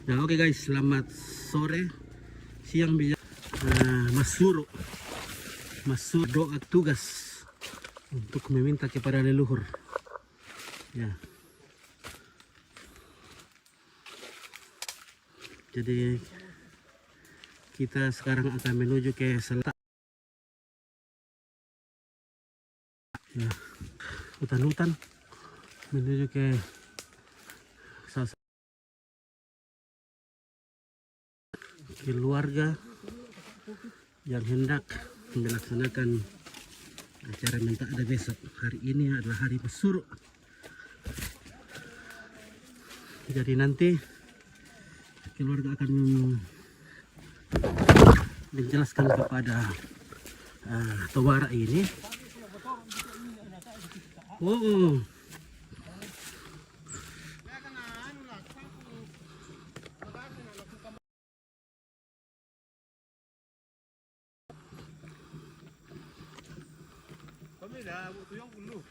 Nah, oke guys, selamat sore, siang bisa masuk doa tugas untuk meminta kepada leluhur. Ya. Jadi kita sekarang akan menuju ke selatan. Ya, hutan-hutan menuju ke keluarga yang hendak melaksanakan acara minta ada besok. Hari ini adalah hari Masuro. Jadi nanti keluarga akan menjelaskan kepada Tawara ini. Oh. Kami dah butuh yang dulu.